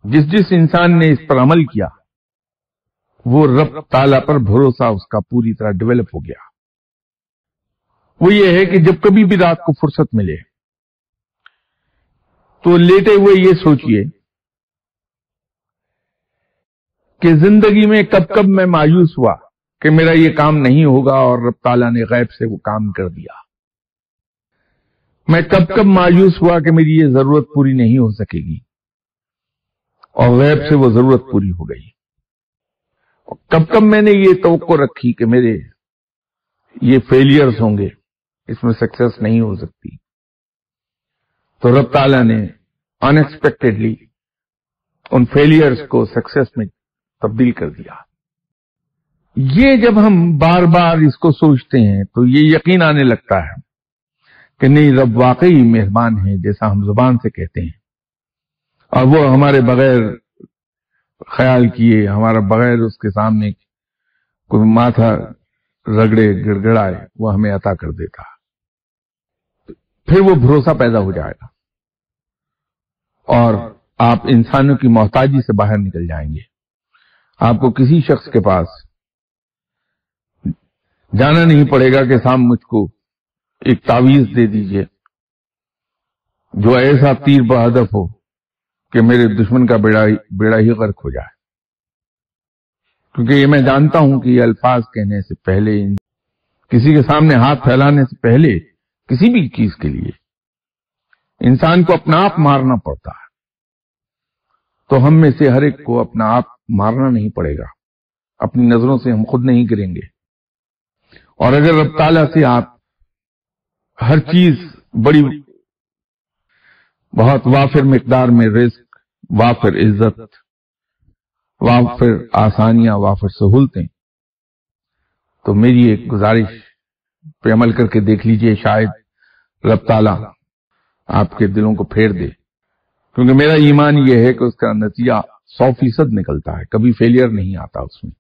جس جس انسان نے اس پر عمل کیا وہ رب تعالیٰ پر بھروسہ اس کا پوری طرح ڈیولپ ہو گیا۔ وہ یہ ہے کہ جب کبھی بھی رات کو فرصت ملے تو لیٹے ہوئے یہ سوچئے کہ زندگی میں کب کب میں مایوس ہوا کہ میرا یہ کام نہیں ہوگا اور رب تعالیٰ نے غیب سے وہ کام کر دیا۔ میں کب کب مایوس ہوا کہ میری یہ ضرورت پوری نہیں ہو سکے گی اور غیب سے وہ ضرورت پوری ہو گئی۔ اور کب کب میں نے یہ توقع رکھی کہ میرے یہ فیلئرز ہوں گے، اس میں سکسیس نہیں ہو سکتی، تو رب تعالیٰ نے ان ایکسپیکٹڈلی ان فیلئرز کو سکسیس میں تبدیل کر دیا۔ یہ جب ہم بار بار اس کو سوچتے ہیں تو یہ یقین آنے لگتا ہے کہ نہیں، رب واقعی مہربان ہے جیسا ہم زبان سے کہتے ہیں، اور وہ ہمارے بغیر خیال کیے، ہمارا بغیر اس کے سامنے کوئی ماتھا رگڑے گڑگڑائے وہ ہمیں عطا کر دیتا، پھر وہ بھروسہ پیدا ہو جائے گا اور آپ انسانوں کی محتاجی سے باہر نکل جائیں گے۔ آپ کو کسی شخص کے پاس جانا نہیں پڑے گا کہ صاحب مجھ کو ایک تعویذ دے دیجئے جو ایسا تیر بہدف ہو کہ میرے دشمن کا بیڑا ہی غرق ہو جائے، کیونکہ یہ میں جانتا ہوں کہ یہ الفاظ کہنے سے پہلے، کسی کے سامنے ہاتھ پھیلانے سے پہلے، کسی بھی چیز کے لیے انسان کو اپنا آپ مارنا پڑتا ہے، تو ہم میں سے ہر ایک کو اپنا آپ مارنا نہیں پڑے گا، اپنی نظروں سے ہم خود نہیں گریں گے۔ اور اگر رب تعالیٰ سے آپ ہر چیز بڑی بہت وافر مقدار میں رزق، وافر عزت، وافر آسانیاں، وافر سہولتیں، تو میری ایک گزارش پہ عمل کر کے دیکھ لیجئے، شاید رب تعالیٰ آپ کے دلوں کو پھیر دے، کیونکہ میرا ایمان یہ ہے کہ اس کا نتیجہ 100% نکلتا ہے، کبھی فیلئر نہیں آتا اس میں۔